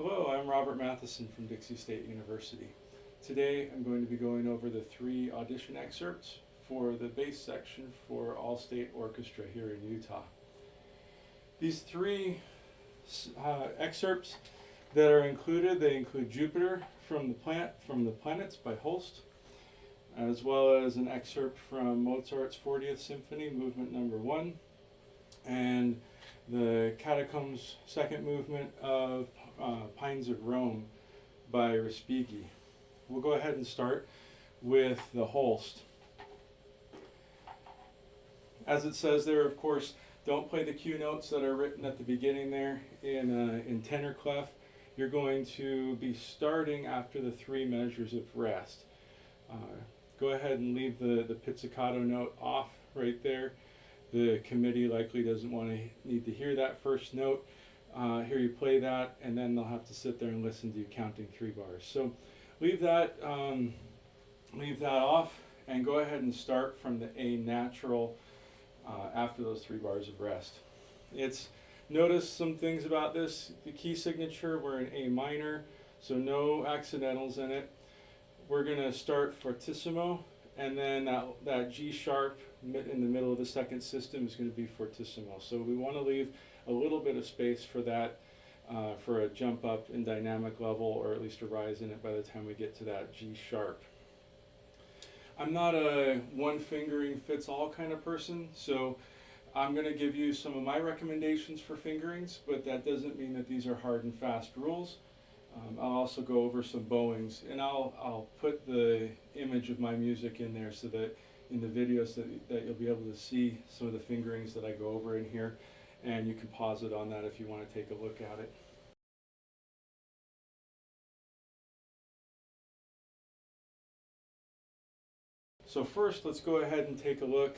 Hello, I'm Robert Matheson from Dixie State University. Today I'm going to be going over the 3 audition excerpts for the bass section for All-State Orchestra here in Utah. These 3 excerpts that are included, they include Jupiter from the Planets by Holst, as well as an excerpt from Mozart's 40th Symphony, Movement Number 1, and the Catacombs second movement of Pines of Rome by Respighi. We'll go ahead and start with the Holst. As it says there, of course, don't play the cue notes that are written at the beginning there in tenor clef. You're going to be starting after the 3 measures of rest. Go ahead and leave the pizzicato note off right there. The committee likely doesn't need to hear that first note. Here you play that, and then they'll have to sit there and listen to you counting 3 bars. So leave that off, and go ahead and start from the A natural after those 3 bars of rest. Notice some things about this. The key signature, we're in A minor, so no accidentals in it. We're going to start fortissimo, and then that G sharp in the middle of the second system is going to be fortissimo. So we want to leave a little bit of space for that, for a jump up in dynamic level, or at least a rise in it by the time we get to that G sharp. I'm not a one fingering fits all kind of person, so I'm going to give you some of my recommendations for fingerings, but that doesn't mean that these are hard and fast rules. I'll also go over some bowings, and I'll put the image of my music in there so that in the videos that you'll be able to see some of the fingerings that I go over in here, and you can pause it on that if you want to take a look at it. So first, let's go ahead and take a look.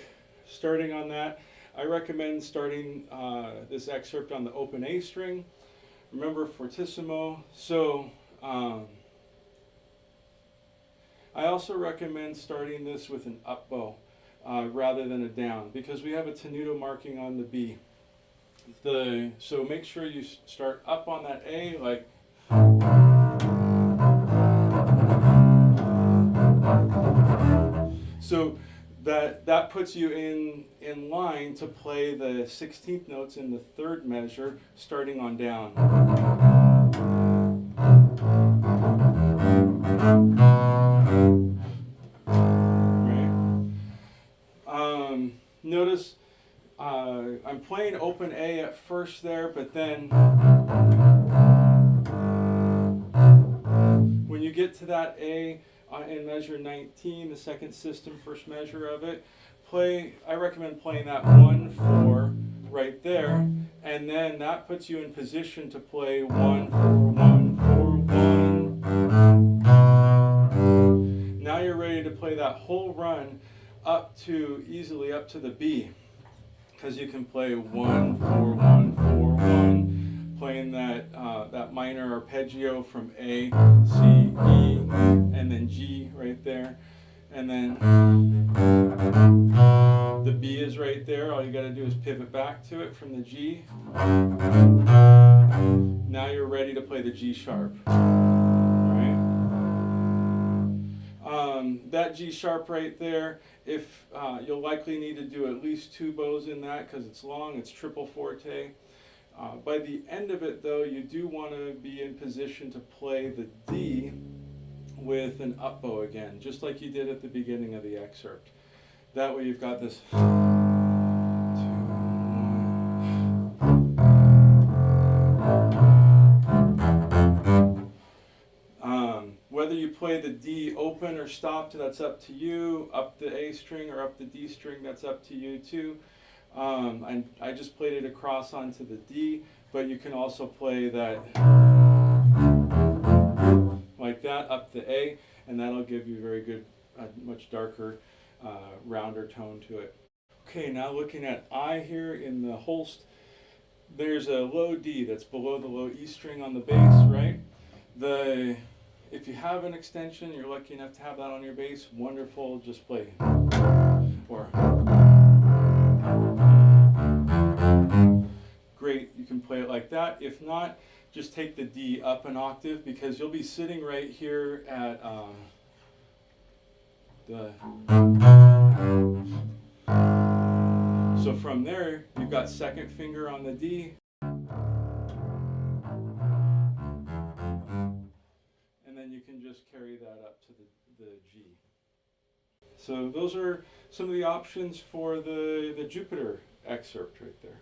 Starting on that, I recommend starting this excerpt on the open A string. Remember fortissimo. So I also recommend starting this with an up bow rather than a down, because we have a tenuto marking on the B. So make sure you start up on that A, like so that puts you in line to play the 16th notes in the 3rd measure, starting on down. Right? Notice I'm playing open A at first there, but then when you get to that A in measure 19, the second system, first measure of it, I recommend playing that 1-4 right there, and then that puts you in position to play 1-4-1-4-1. Now you're ready to play that whole run easily up to the B, because you can play 1-4-1-4-1, playing that minor arpeggio from A, C, E, and then G right there, and then the B is right there. All you got to do is pivot back to it from the G. Now you're ready to play the G sharp. Right? That G sharp right there, if you'll likely need to do at least 2 bows in that because it's long, it's triple forte. By the end of it, though, you do want to be in position to play the D with an up bow again, just like you did at the beginning of the excerpt. That way you've got this 2, 1. Whether you play the D open or stopped, that's up to you. Up the A string or up the D string, that's up to you too. I just played it across onto the D, but you can also play that like that up the A, and that'll give you very good, much darker, rounder tone to it. Okay, now looking at I here in the Holst, there's a low D that's below the low E string on the bass, right? If you have an extension, you're lucky enough to have that on your bass, wonderful, just play. Or great, you can play it like that. If not, just take the D up an octave, because you'll be sitting right here at so from there, you've got second finger on the D, and then you can just carry that up to the G. So those are some of the options for the Jupiter excerpt right there.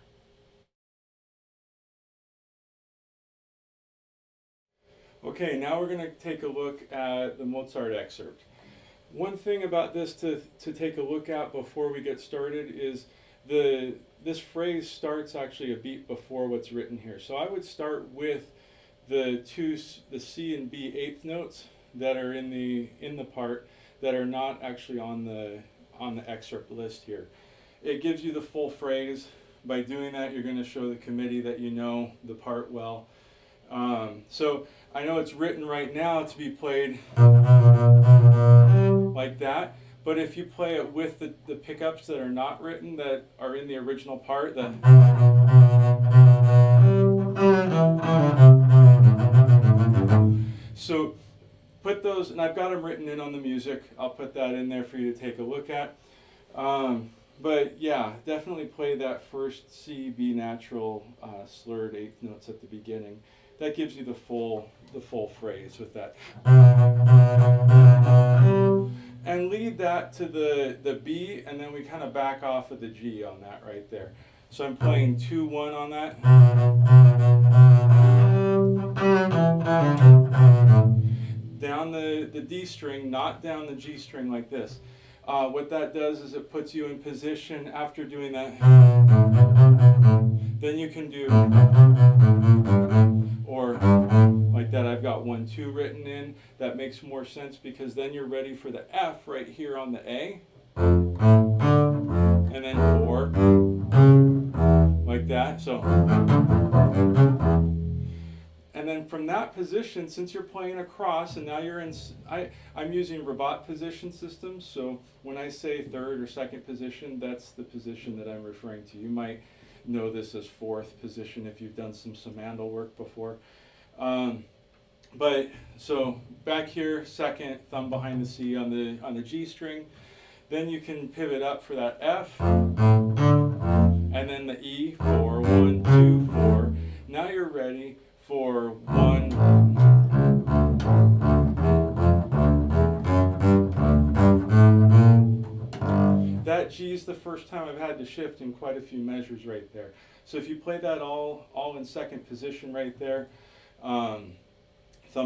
Okay, now we're going to take a look at the Mozart excerpt. One thing about this to take a look at before we get started is this phrase starts actually a beat before what's written here. So I would start with the C and B eighth notes that are in the part that are not actually on the excerpt list here. It gives you the full phrase. By doing that, you're going to show the committee that you know the part well. So I know it's written right now to be played like that, but if you play it with the pickups that are not written, that are in the original part, so put those, and I've got them written in on the music. I'll put that in there for you to take a look at. But yeah, definitely play that first C, B natural slurred eighth notes at the beginning. That gives you the full phrase with that. And lead that to the B, and then we kind of back off of the G on that right there. So I'm playing 2-1 on that. Down the D string, not down the G string like this. What that does is it puts you in position after doing that. Then you can do, or like that. I've got 1-2 written in. That makes more sense, because then you're ready for the F right here on the A. And then 4, like that. So, and then from that position, since you're playing across, and now you're in, I'm using Rabat position systems, so when I say third or second position, that's the position that I'm referring to. You might know this as fourth position if you've done some Samandal work before. But so back here, second, thumb behind the C on the G string. Then you can pivot up for that F, and then the E, 4, 1, 2, 4. Now you're ready for 1. That G is the first time I've had to shift in quite a few measures right there. So if you play that all in second position right there, thumb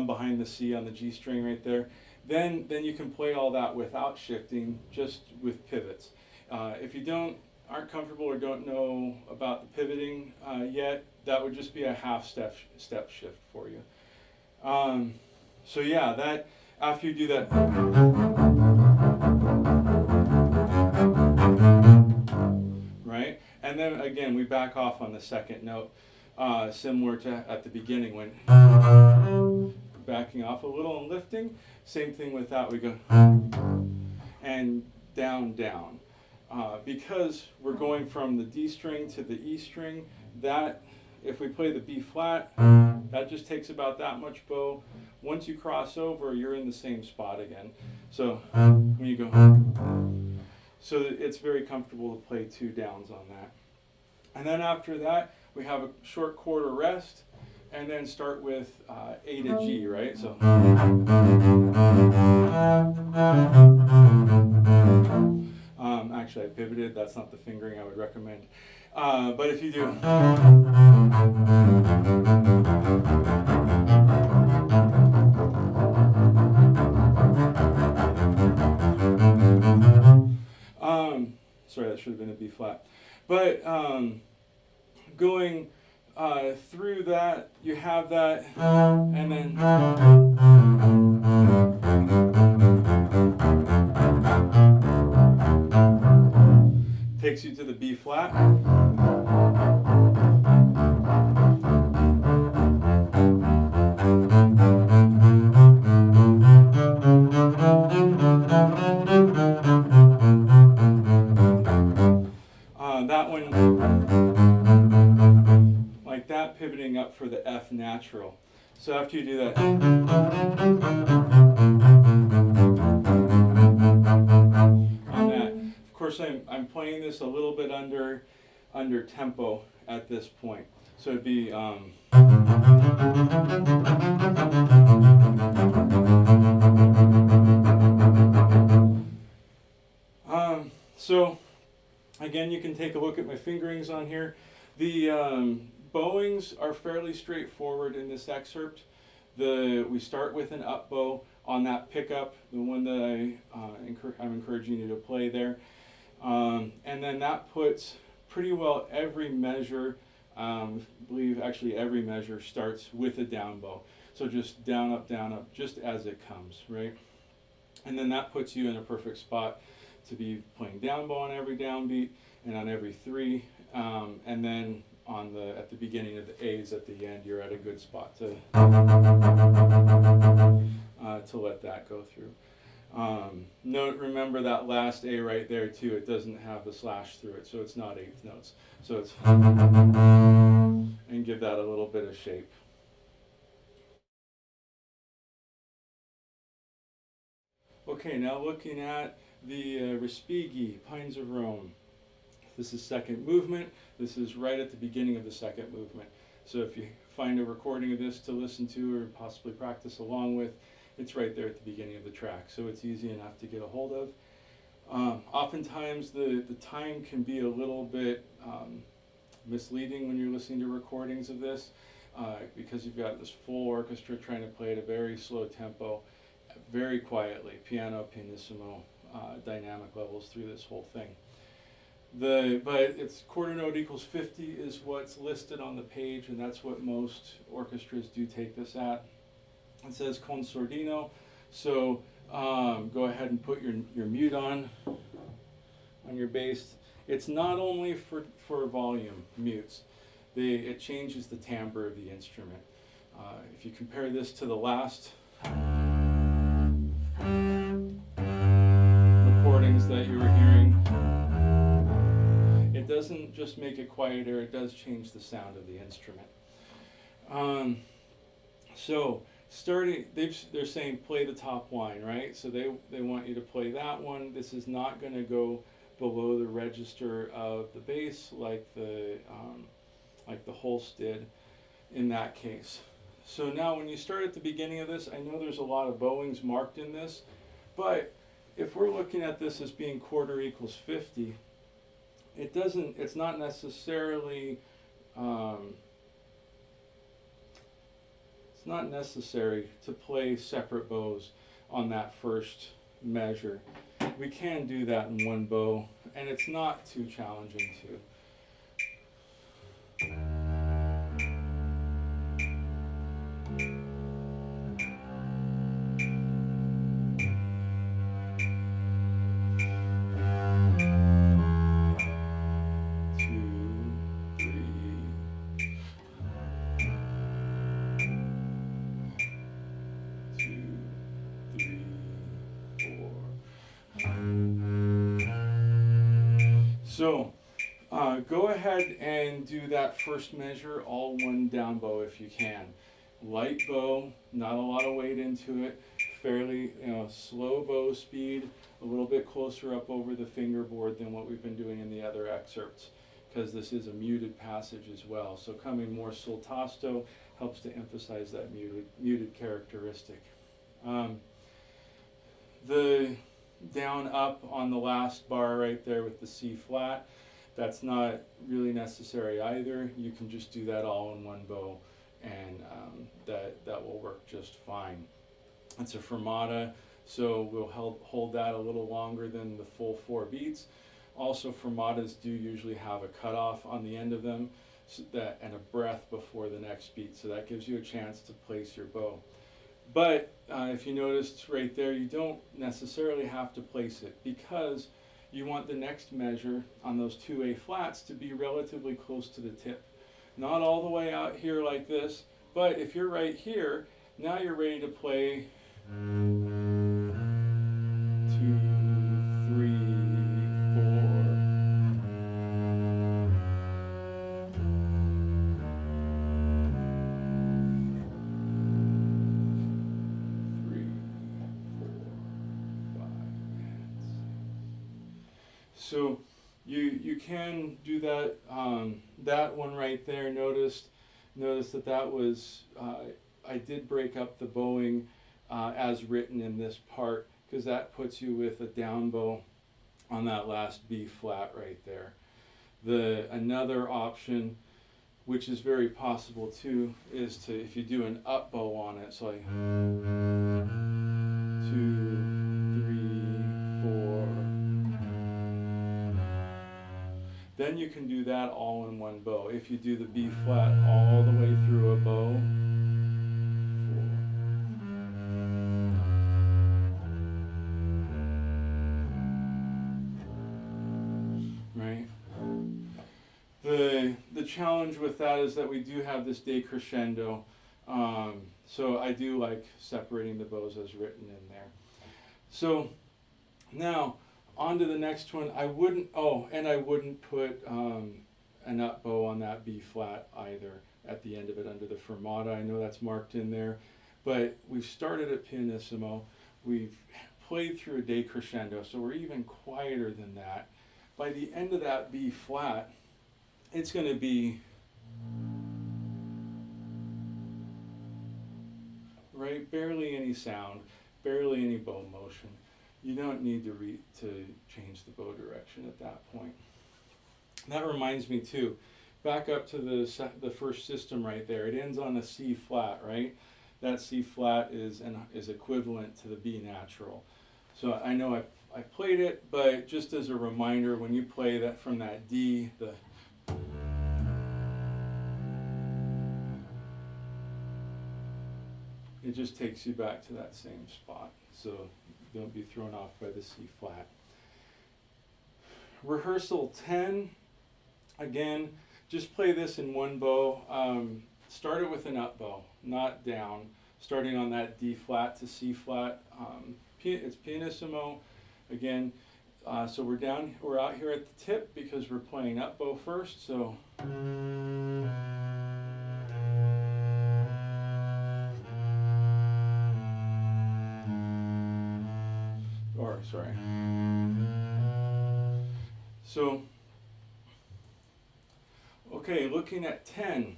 behind the C on the G string right there, then you can play all that without shifting, just with pivots. If you aren't comfortable or don't know about the pivoting yet, that would just be a half step shift for you. So yeah, that after you do that, right, and then again we back off on the second note, similar to at the beginning when backing off a little and lifting. Same thing with that. We go and down, down. Because we're going from the D string to the E string, that if we play the B flat, that just takes about that much bow. Once you cross over, you're in the same spot again. So when you go, so it's very comfortable to play 2 downs on that. And then after that, we have a short quarter rest, and then start with A to G, right? So actually I pivoted, that's not the fingering I would recommend. But if you do, sorry, that should have been a B flat. But going through that, you have that, and then takes you to the B flat. That one, like that, pivoting up for the F natural. So after you do that, on that, of course I'm playing this a little bit under tempo at this point. So it'd be so again, you can take a look at my fingerings on here. The bowings are fairly straightforward in this excerpt. We start with an up bow on that pickup, the one that I'm encouraging you to play there. And then that puts pretty well every measure, I believe actually every measure starts with a down bow. So just down, up, just as it comes, right? And then that puts you in a perfect spot to be playing down bow on every downbeat and on every three. And then at the beginning of the A's at the end, you're at a good spot to let that go through. Remember that last A right there too, it doesn't have the slash through it, so it's not eighth notes. So it's, and give that a little bit of shape. Okay, now looking at the Respighi, Pines of Rome. This is second movement. This is right at the beginning of the second movement. So if you find a recording of this to listen to or possibly practice along with, it's right there at the beginning of the track. So it's easy enough to get a hold of. Oftentimes the time can be a little bit misleading when you're listening to recordings of this because you've got this full orchestra trying to play at a very slow tempo, very quietly, piano, pianissimo, dynamic levels through this whole thing. But it's quarter note equals 50 is what's listed on the page, and that's what most orchestras do take this at. It says con sordino, so go ahead and put your mute on your bass. It's not only for volume mutes. It changes the timbre of the instrument. If you compare this to the last recordings that you were hearing, it doesn't just make it quieter, it does change the sound of the instrument. So they're saying play the top line, right? So they want you to play that one. This is not going to go below the register of the bass like the Holst did in that case. So now when you start at the beginning of this, I know there's a lot of bowings marked in this, but if we're looking at this as being quarter equals 50, it's not necessarily it's not necessary to play separate bows on that first measure. We can do that in one bow, and it's not too challenging to. So go ahead and do that first measure all one down bow if you can. Light bow, not a lot of weight into it, fairly slow bow speed, a little bit closer up over the fingerboard than what we've been doing in the other excerpts, because this is a muted passage as well. So coming more sul tasto helps to emphasize that muted characteristic. The down up on the last bar right there with the C flat, that's not really necessary either. You can just do that all in one bow, and that will work just fine. It's a fermata, so we'll hold that a little longer than the full 4 beats. Also, fermatas do usually have a cutoff on the end of them, and a breath before the next beat, so that gives you a chance to place your bow. But if you noticed right there, you don't necessarily have to place it, because you want the next measure on those 2 A flats to be relatively close to the tip. Not all the way out here like this, but if you're right here, now you're ready to play 2, 3, 4. So you can do that. That one right there. Notice that was I did break up the bowing as written in this part, because that puts you with a down bow on that last B flat right there. Another option, which is very possible too, is to, if you do an up bow on it, so like 2, 3, 4, then you can do that all in one bow. If you do the B flat all the way through a bow, 4, right? The challenge with that is that we do have this decrescendo, so I do like separating the bows as written in there. So now on to the next one. I wouldn't put an up bow on that B flat either at the end of it under the fermata. I know that's marked in there, but we've started at pianissimo. We've played through a decrescendo, so we're even quieter than that. By the end of that B flat, it's going to be right, barely any sound, barely any bow motion. You don't need to change the bow direction at that point. That reminds me too, back up to the first system right there. It ends on a C flat, right? That C flat is equivalent to the B natural. So I know I played it, but just as a reminder, when you play that from that D, it just takes you back to that same spot. So don't be thrown off by the C flat. Rehearsal 10, again, just play this in one bow. Start it with an up bow, not down, starting on that D flat to C flat. It's pianissimo again. So we're out here at the tip because we're playing up bow first. So sorry. So, okay, looking at 10,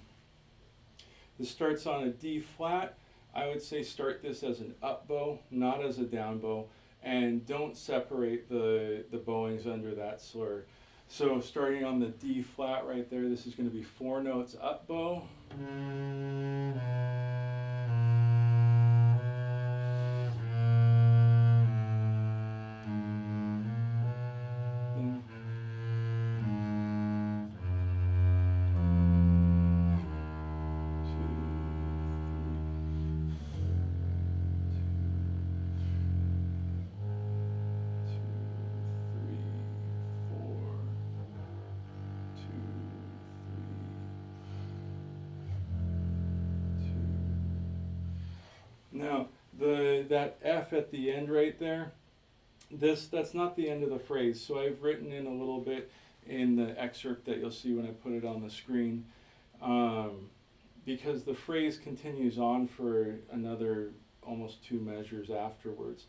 this starts on a D flat. I would say start this as an up bow, not as a down bow, and don't separate the bowings under that slur. So starting on the D flat right there, this is going to be 4 notes up bow. Now, that F at the end right there, that's not the end of the phrase. So I've written in a little bit in the excerpt that you'll see when I put it on the screen, because the phrase continues on for another almost 2 measures afterwards.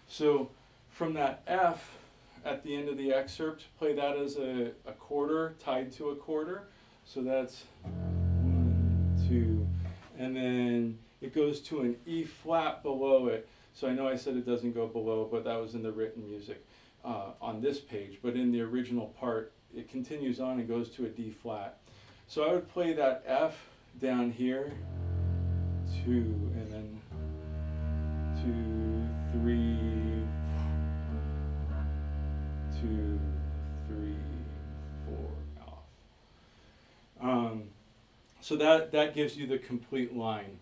So from that F at the end of the excerpt, play that as a quarter tied to a quarter. So that's 1, 2, and then it goes to an E flat below it. So I know I said it doesn't go below, but that was in the written music on this page. But in the original part, it continues on and goes to a D flat. So I would play that F down here, 2, and then 2, 3, 2, 3, 4, off. So that gives you the complete line.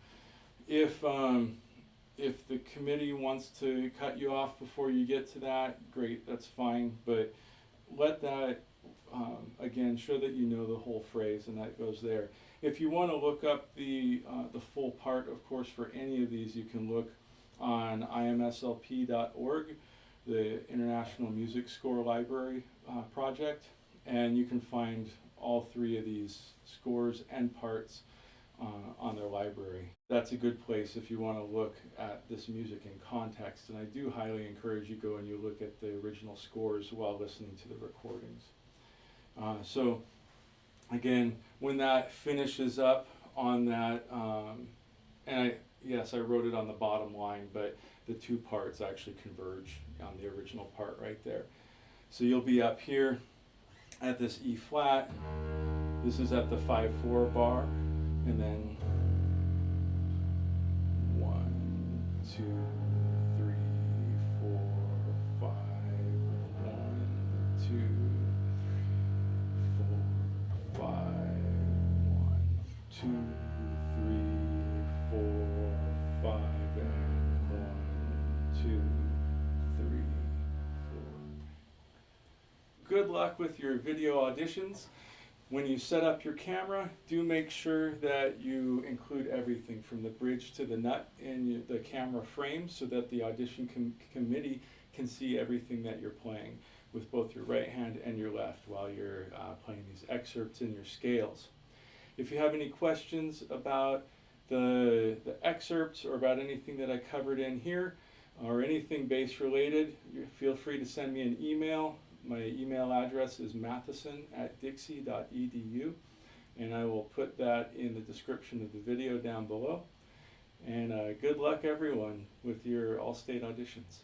If the committee wants to cut you off before you get to that, great, that's fine. But let that, again, show that you know the whole phrase, and that goes there. If you want to look up the full part, of course, for any of these, you can look on imslp.org, the International Music Score Library project, and you can find all 3 of these scores and parts on their library. That's a good place if you want to look at this music in context, and I do highly encourage you go and you look at the original scores while listening to the recordings. So again, when that finishes up on that, and I wrote it on the bottom line, but the two parts actually converge on the original part right there. So you'll be up here at this E flat. This is at the 5/4 bar, and then 1, 2, 3, 4, 5, 1, 2, 4, 5, 1, 2, 3, 4, 5, and 1, 2, 3, 4. Good luck with your video auditions. When you set up your camera, do make sure that you include everything from the bridge to the nut in the camera frame so that the audition committee can see everything that you're playing with both your right hand and your left while you're playing these excerpts in your scales. If you have any questions about the excerpts or about anything that I covered in here or anything bass related, feel free to send me an email. My email address is matheson@dixie.edu, and I will put that in the description of the video down below. And good luck everyone with your All-State auditions.